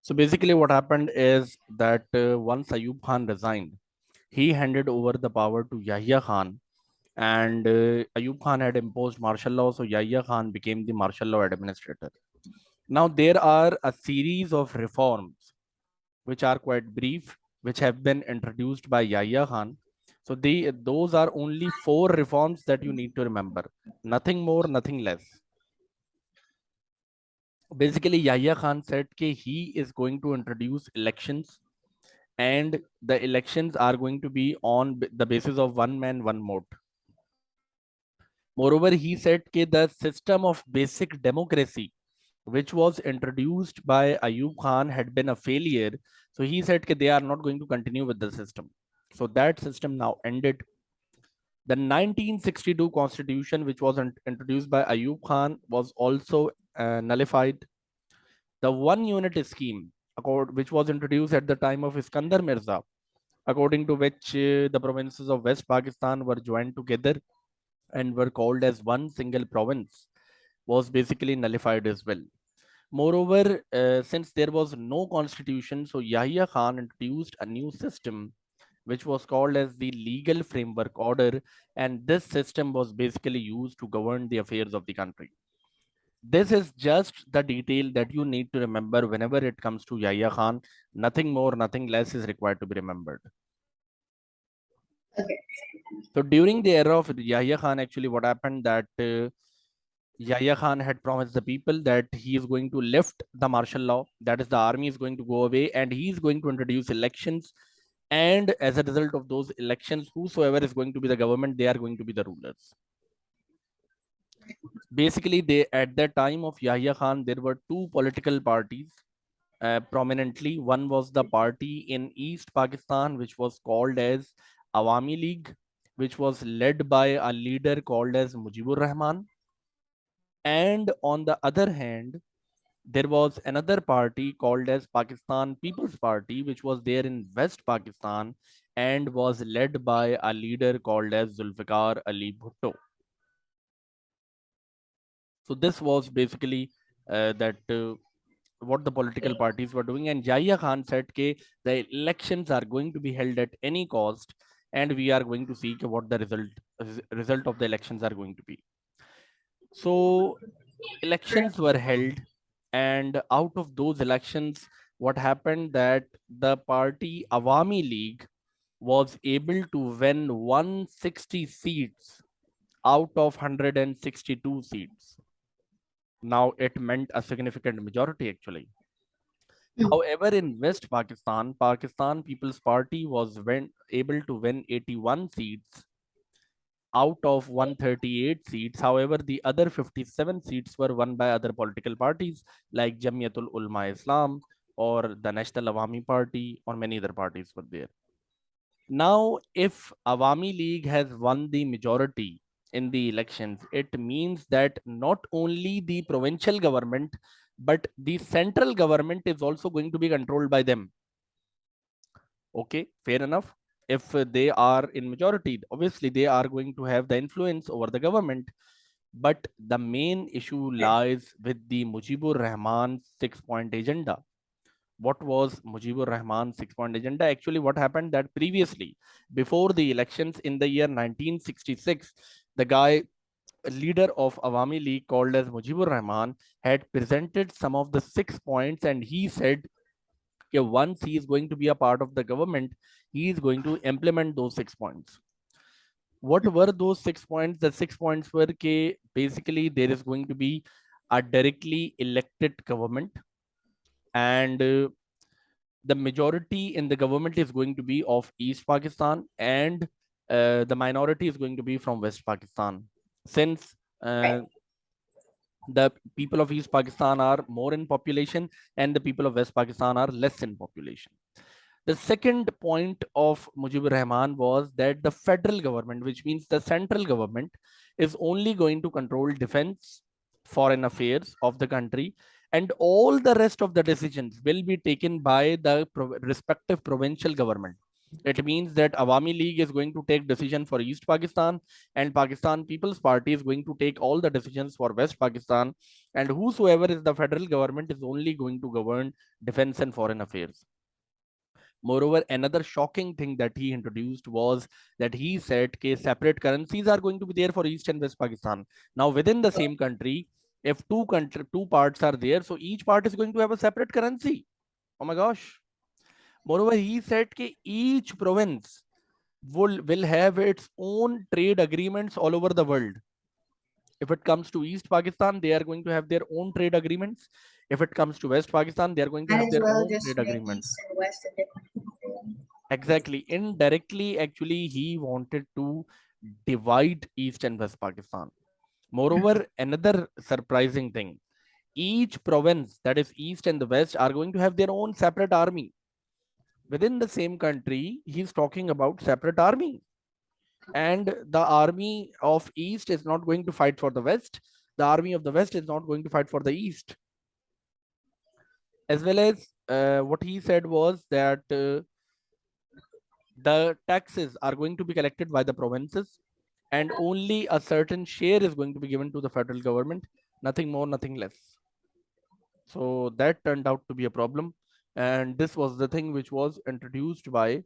So basically what happened is that once Ayub Khan resigned, he handed over the power to Yahya Khan, and Ayub Khan had imposed martial law, so Yahya Khan became the martial law administrator. Now there are a series of reforms which are quite brief, which have been introduced by Yahya Khan. So those are only 4 reforms that you need to remember. Nothing more, nothing less. Basically, Yahya Khan said that he is going to introduce elections, and the elections are going to be on the basis of one man, one vote. Moreover, he said that the system of basic democracy, which was introduced by Ayub Khan, had been a failure. So he said that they are not going to continue with the system. So that system now ended. The 1962 constitution, which was introduced by Ayub Khan, was also nullified. The one unit scheme, which was introduced at the time of Iskandar Mirza, according to which the provinces of West Pakistan were joined together and were called as one single province, was basically nullified as well. Moreover, since there was no constitution, so Yahya Khan introduced a new system which was called as the legal framework order, and this system was basically used to govern the affairs of the country. This is just the detail that you need to remember whenever it comes to Yahya Khan. Nothing more, nothing less is required to be remembered. Okay. So during the era of Yahya Khan, actually what happened that Yahya Khan had promised the people that he is going to lift the martial law, that is the army is going to go away, and he is going to introduce elections, and as a result of those elections, whosoever is going to be the government, they are going to be the rulers. Basically, they at the time of Yahya Khan, there were 2 political parties prominently. One was the party in East Pakistan, which was called as Awami League, which was led by a leader called as Mujibur Rahman. And on the other hand, there was another party called as Pakistan People's Party, which was there in West Pakistan and was led by a leader called as Zulfikar Ali Bhutto. So this was basically that what the political parties were doing, and Yahya Khan said that the elections are going to be held at any cost, and we are going to see what the result of the elections are going to be. So elections were held, and out of those elections, what happened that the party Awami League was able to win 160 seats out of 162 seats. Now it meant a significant majority actually. However, in West Pakistan, Pakistan People's Party was able to win 81 seats out of 138 seats. However, the other 57 seats were won by other political parties like Jamiatul Ulma Islam or the National Awami Party, or many other parties were there. Now, if Awami League has won the majority in the elections, it means that not only the provincial government, but the central government is also going to be controlled by them. Okay, fair enough. If they are in majority, obviously they are going to have the influence over the government. But the main issue lies with the Mujibur Rahman 6-point agenda. What was Mujibur Rahman's 6-point agenda? Actually, what happened that previously, before the elections in the year 1966, the guy, leader of Awami League called as Mujibur Rahman, had presented some of the 6 points, and he said once he is going to be a part of the government, he is going to implement those 6 points. What were those 6 points? The 6 points were basically there is going to be a directly elected government, and the majority in the government is going to be of East Pakistan, and the minority is going to be from West Pakistan. Since the people of East Pakistan are more in population and the people of West Pakistan are less in population. The second point of Mujibur Rahman was that the federal government, which means the central government, is only going to control defense, foreign affairs of the country, and all the rest of the decisions will be taken by the respective provincial government. It means that Awami League is going to take decision for East Pakistan, and Pakistan People's Party is going to take all the decisions for West Pakistan, and whosoever is the federal government is only going to govern defense and foreign affairs. Moreover, another shocking thing that he introduced was that he said that separate currencies are going to be there for East and West Pakistan. Now, within the same country, if two parts are there, so each part is going to have a separate currency. Oh my gosh. Moreover, he said that each province will have its own trade agreements all over the world. If it comes to East Pakistan, they are going to have their own trade agreements. If it comes to West Pakistan, they are going to Might have as their well own just trade make agreements. East and West a different country. Exactly. Indirectly, actually, he wanted to divide East and West Pakistan. Moreover, another surprising thing, each province, that is East and the West, are going to have their own separate army. Within the same country, he's talking about separate army. And the army of East is not going to fight for the West. The army of the West is not going to fight for the East. As well as what he said was that the taxes are going to be collected by the provinces, and only a certain share is going to be given to the federal government, nothing more, nothing less. So that turned out to be a problem. And this was the thing which was introduced by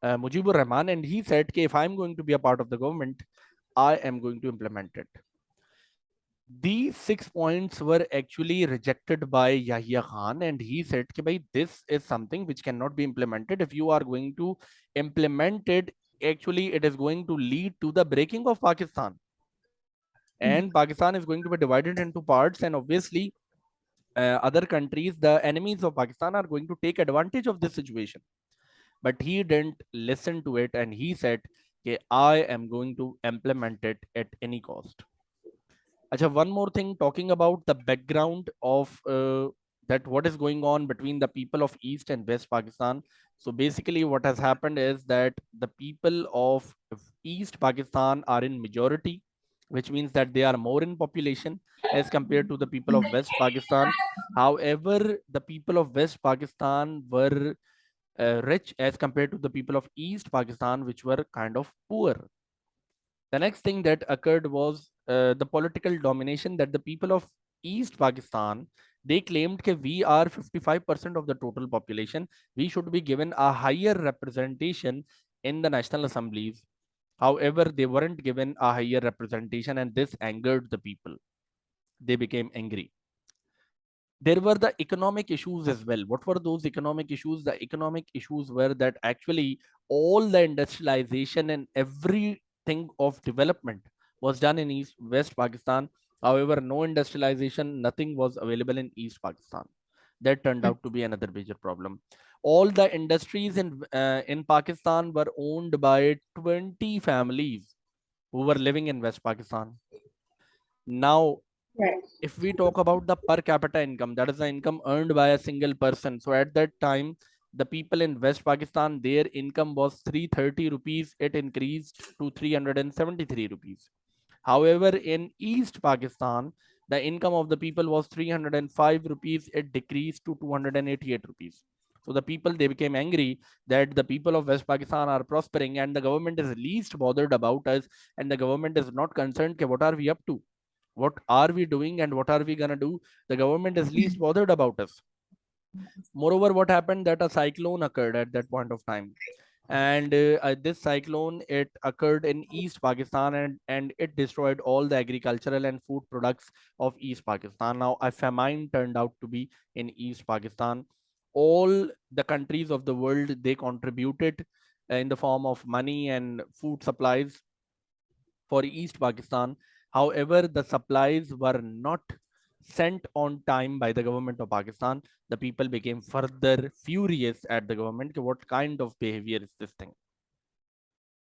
Mujibur Rahman. And he said, if I'm going to be a part of the government, I am going to implement it. These 6 points were actually rejected by Yahya Khan, and he said, this is something which cannot be implemented. If you are going to implement it, actually, it is going to lead to the breaking of Pakistan. And Pakistan is going to be divided into parts, and obviously, other countries, the enemies of Pakistan, are going to take advantage of this situation. But he didn't listen to it, and he said, I am going to implement it at any cost. Achha, one more thing, talking about the background of that what is going on between the people of East and West Pakistan. So basically what has happened is that the people of East Pakistan are in majority, which means that they are more in population as compared to the people of West Pakistan. However, the people of West Pakistan were rich as compared to the people of East Pakistan, which were kind of poor. The next thing that occurred was the political domination that the people of East Pakistan, they claimed that we are 55% of the total population. We should be given a higher representation in the national assemblies. However, they weren't given a higher representation, and this angered the people. They became angry. There were the economic issues as well. What were those economic issues? The economic issues were that actually all the industrialization and everything of development was done in East West Pakistan. However, no industrialization, nothing was available in East Pakistan. That turned out to be another major problem. All the industries in Pakistan were owned by 20 families who were living in West Pakistan. Now, Right. if we talk about the per capita income, that is the income earned by a single person. So at that time, the people in West Pakistan, their income was 330 rupees. It increased to 373 rupees. However, in East Pakistan, the income of the people was 305 rupees. It decreased to 288 rupees. So the people, they became angry that the people of West Pakistan are prospering and the government is least bothered about us, and the government is not concerned, what are we up to? What are we doing and what are we gonna do? The government is least bothered about us. Moreover, what happened that a cyclone occurred at that point of time, and this cyclone, it occurred in East Pakistan, and it destroyed all the agricultural and food products of East Pakistan. Now a famine turned out to be in East Pakistan. All the countries of the world, they contributed in the form of money and food supplies for East Pakistan. However, the supplies were not sent on time by the government of Pakistan. The people became further furious at the government. What kind of behavior is this thing?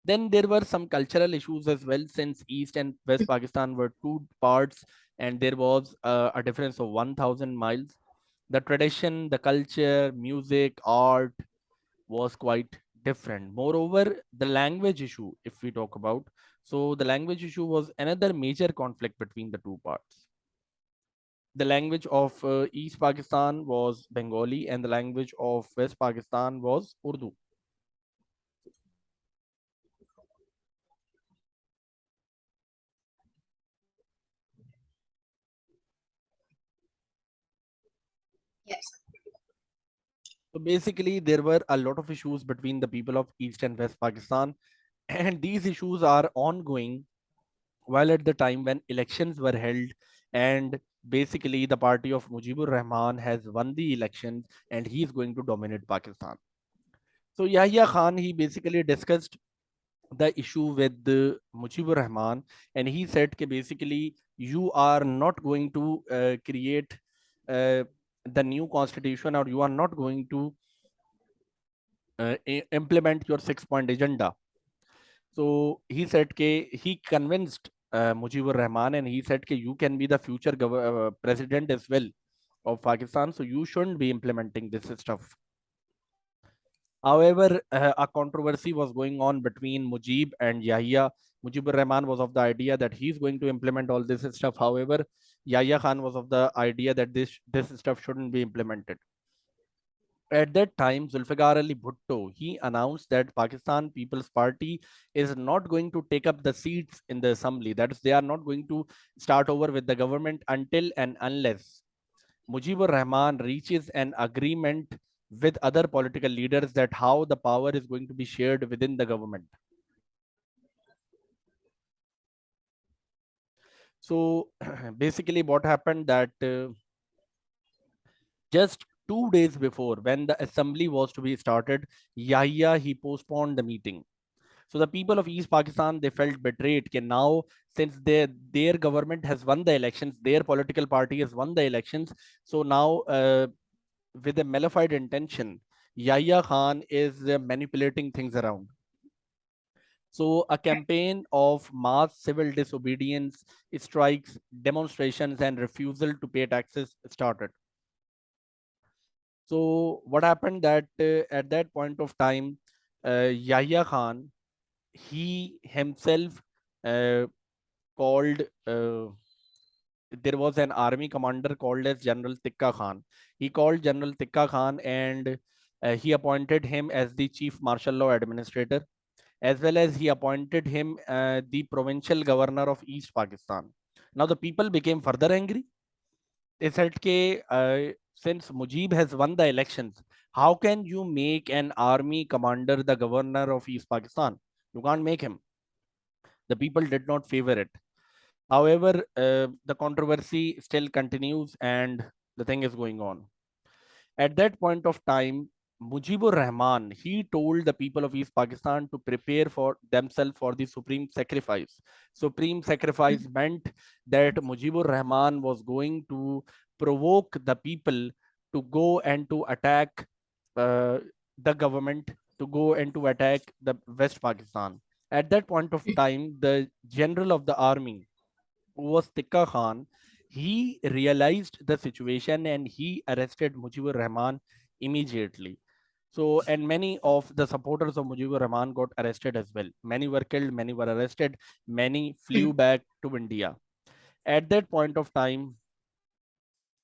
Then there were some cultural issues as well, since East and West Pakistan were two parts and there was a difference of 1,000 miles. The tradition, the culture, music, art was quite different. Moreover, the language issue, if we talk about, so the language issue was another major conflict between the two parts. The language of East Pakistan was Bengali and the language of West Pakistan was Urdu. Yes. So basically, there were a lot of issues between the people of East and West Pakistan, and these issues are ongoing while at the time when elections were held, and basically the party of Mujibur Rahman has won the elections and he is going to dominate Pakistan. So Yahya Khan, he basically discussed the issue with Mujibur Rahman, and he said that basically you are not going to create uh, the new constitution, or you are not going to implement your 6 point agenda. So he said that he convinced Mujibur Rahman, and he said that you can be the future president as well of Pakistan, so you shouldn't be implementing this stuff. However, a controversy was going on between Mujib and Yahya. Mujibur Rahman was of the idea that he's going to implement all this stuff. However, Yahya Khan was of the idea that this stuff shouldn't be implemented. At that time, Zulfikar Ali Bhutto, he announced that Pakistan People's Party is not going to take up the seats in the assembly. That is, they are not going to start over with the government until and unless Mujibur Rahman reaches an agreement with other political leaders that how the power is going to be shared within the government. So basically what happened that just 2 days before when the assembly was to be started, Yahya, he postponed the meeting. So the people of East Pakistan, they felt betrayed. Can now, since their government has won the elections, their political party has won the elections. So now, with a malified intention, Yahya Khan is manipulating things around. So a campaign of mass civil disobedience, strikes, demonstrations, and refusal to pay taxes started. So what happened that at that point of time, Yahya Khan, he himself uh, called there was an army commander called as General Tikka Khan. He called General Tikka Khan, and he appointed him as the chief martial law administrator, as well as he appointed him the provincial governor of East Pakistan. Now the people became further angry. They said that since Mujib has won the elections, how can you make an army commander the governor of East Pakistan? You can't make him. The people did not favor it. However, the controversy still continues and the thing is going on. At that point of time, Mujibur Rahman, he told the people of East Pakistan to prepare for themselves for the supreme sacrifice. Supreme sacrifice meant that Mujibur Rahman was going to provoke the people to go and to attack uh, the government, to go and to attack the West Pakistan. At that point of time, the general of the army, who was Tikka Khan, he realized the situation and he arrested Mujibur Rahman immediately. So, and many of the supporters of Mujibur Rahman got arrested as well. Many were killed, many were arrested, many flew back to India. At that point of time,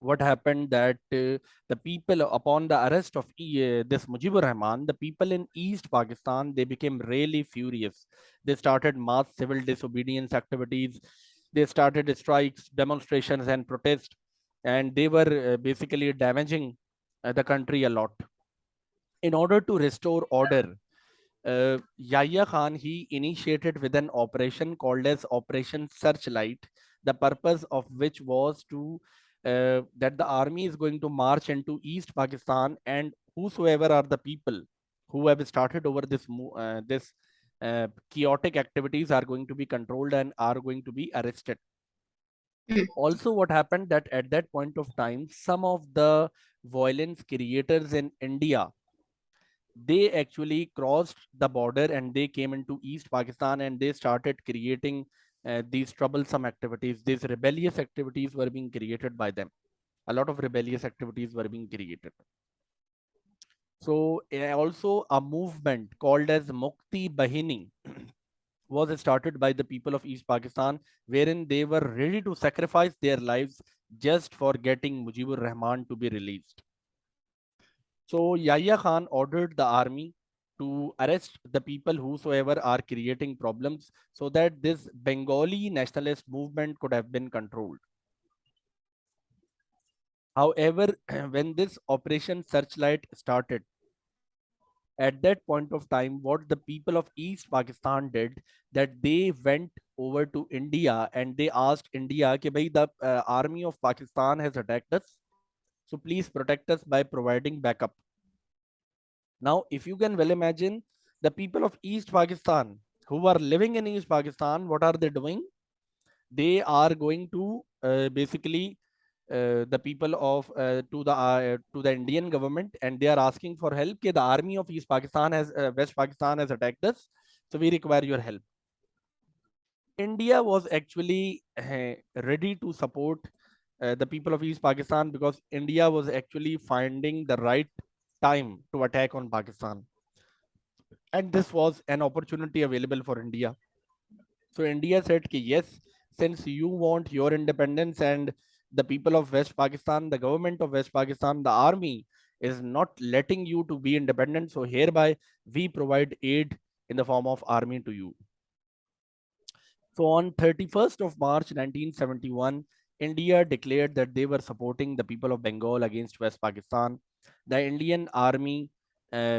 what happened that the people, upon the arrest of this Mujibur Rahman, the people in East Pakistan, they became really furious. They started mass civil disobedience activities. They started strikes, demonstrations, and protests, and they were basically damaging the country a lot. In order to restore order, Yahya Khan, he initiated with an operation called as Operation Searchlight, the purpose of which was to that the army is going to march into East Pakistan, and whosoever are the people who have started over this chaotic activities are going to be controlled and are going to be arrested. Also, what happened that at that point of time, some of the violence creators in India, they actually crossed the border and they came into East Pakistan and they started creating these troublesome activities. These rebellious activities were being created by them. A lot of rebellious activities were being created. So also a movement called as Mukti Bahini was started by the people of East Pakistan, wherein they were ready to sacrifice their lives just for getting Mujibur Rahman to be released. So Yahya Khan ordered the army to arrest the people whosoever are creating problems so that this Bengali nationalist movement could have been controlled. However, when this Operation Searchlight started, at that point of time, what the people of East Pakistan did, that they went over to India and they asked India, कि भाई the army of Pakistan has attacked us, so please protect us by providing backup. Now, if you can well imagine, the people of East Pakistan who are living in East Pakistan, what are they doing? They are going to basically the people of to the Indian government, and they are asking for help. That the army of East Pakistan has West Pakistan has attacked us, so we require your help. India was actually ready to support the people of East Pakistan, because India was actually finding the right time to attack on Pakistan, and this was an opportunity available for India. So India said, ki, yes, since you want your independence and the people of West Pakistan, the government of West Pakistan, the army is not letting you to be independent, so hereby we provide aid in the form of army to you. So on 31st of March 1971, India declared that they were supporting the people of Bengal against West Pakistan. The Indian army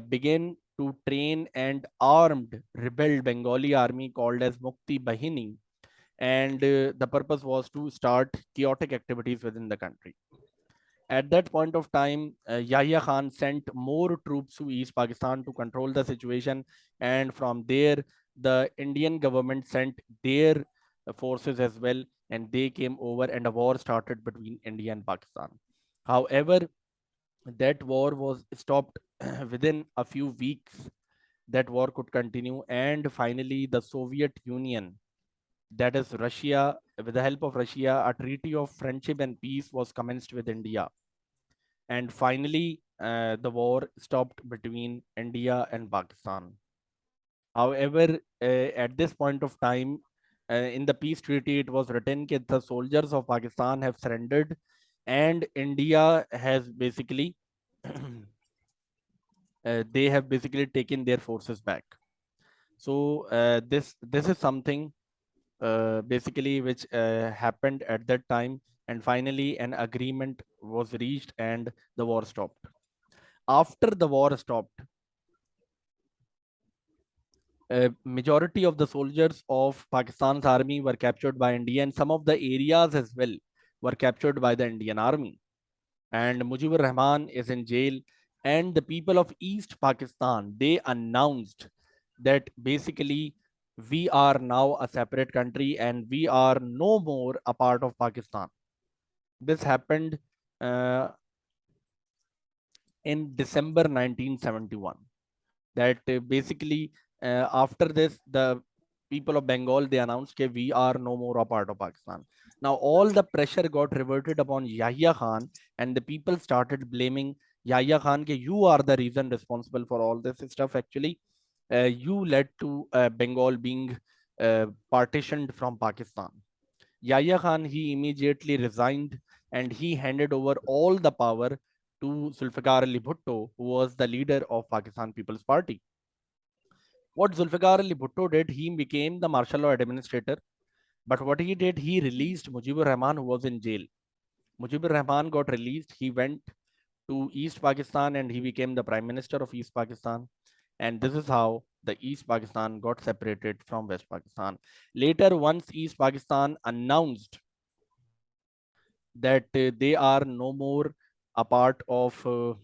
began to train and armed rebel Bengali army called as Mukti Bahini, and the purpose was to start chaotic activities within the country. At that point of time, Yahya Khan sent more troops to East Pakistan to control the situation, and from there, the Indian government sent their forces as well, and they came over, and a war started between India and Pakistan. However, that war was stopped within a few weeks. That war could continue, and finally, the Soviet Union, that is Russia, with the help of Russia, a treaty of friendship and peace was commenced with India. And finally, the war stopped between India and Pakistan. However, at this point of time, in the peace treaty, it was written that the soldiers of Pakistan have surrendered, and India has basically they have basically taken their forces back. So this is something basically which happened at that time, and finally an agreement was reached and the war stopped. After the war stopped, majority of the soldiers of Pakistan's army were captured by India, and some of the areas as well were captured by the Indian army. And Mujibur Rahman is in jail, and the people of East Pakistan, they announced that basically we are now a separate country and we are no more a part of Pakistan. This happened uh, in December 1971. That basically after this, the people of Bengal, they announced that we are no more a part of Pakistan. Now all the pressure got reverted upon Yahya Khan, and the people started blaming Yahya Khan that you are the reason responsible for all this stuff. Actually, you led to Bengal being partitioned from Pakistan. Yahya Khan, he immediately resigned, and he handed over all the power to Zulfikar Ali Bhutto, who was the leader of Pakistan People's Party. What Zulfikar Ali Bhutto did, he became the martial law administrator. But what he did, he released Mujibur Rahman, who was in jail. Mujibur Rahman got released. He went to East Pakistan and he became the Prime Minister of East Pakistan. And this is how the East Pakistan got separated from West Pakistan. Later, once East Pakistan announced that they are no more a part of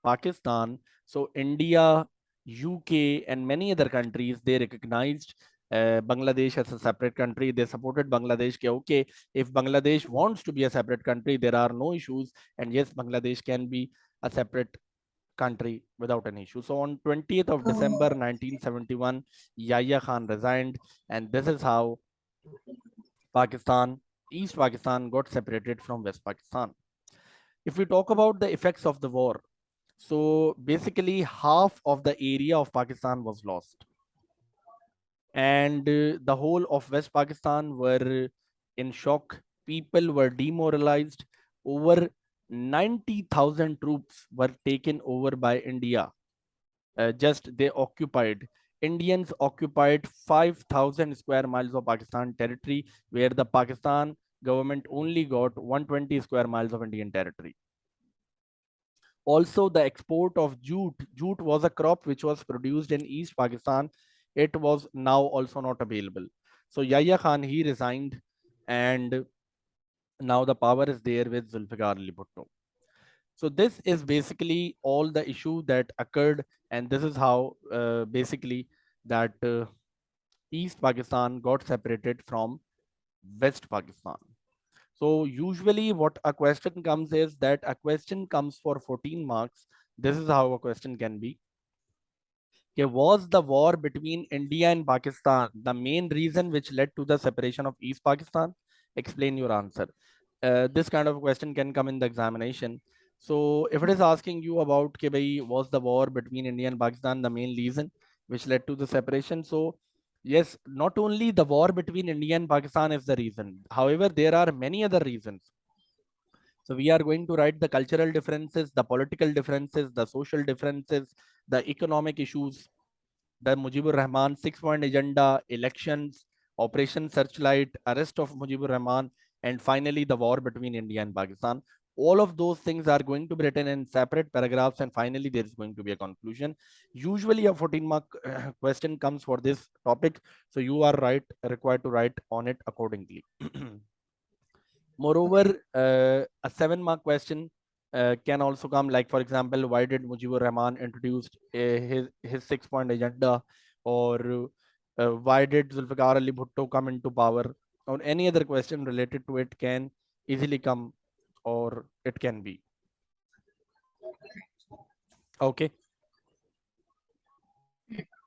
Pakistan, so India, UK, and many other countries, they recognized Bangladesh as a separate country. They supported Bangladesh. Okay, if Bangladesh wants to be a separate country, there are no issues, and yes, Bangladesh can be a separate country without an issue. So on 20th of December 1971, Yahya Khan resigned, and this is how Pakistan, East Pakistan got separated from West Pakistan. If we talk about the effects of the war, so basically half of the area of Pakistan was lost, and the whole of West Pakistan were in shock. People were demoralized. Over 90,000 troops were taken over by India. Just they occupied. Indians occupied 5,000 square miles of Pakistan territory, where the Pakistan government only got 120 square miles of Indian territory. Also, the export of jute. Jute was a crop which was produced in East Pakistan. It was now also not available. So Yahya Khan, he resigned, and now the power is there with Zulfikar Ali Bhutto. So this is basically all the issue that occurred, and this is how basically that East Pakistan got separated from West Pakistan. So usually what a question comes is that a question comes for 14 marks. This is how a question can be. Okay, was the war between India and Pakistan the main reason which led to the separation of East Pakistan? Explain your answer. This kind of question can come in the examination. So if it is asking you about ke bhai, was the war between India and Pakistan the main reason which led to the separation? So yes, not only the war between India and Pakistan is the reason. However, there are many other reasons. So we are going to write the cultural differences, the political differences, the social differences, the economic issues, the Mujibur Rahman 6 point agenda, elections, Operation Searchlight, arrest of Mujibur Rahman, and finally the war between India and Pakistan. All of those things are going to be written in separate paragraphs, and finally there is going to be a conclusion. Usually a 14-mark question comes for this topic, so you are required to write on it accordingly. Moreover, a 7-mark question can also come, like for example, why did Mujibur Rahman introduced his 6 point agenda, or why did Zulfikar Ali Bhutto come into power, or any other question related to it can easily come, or it can be. Okay.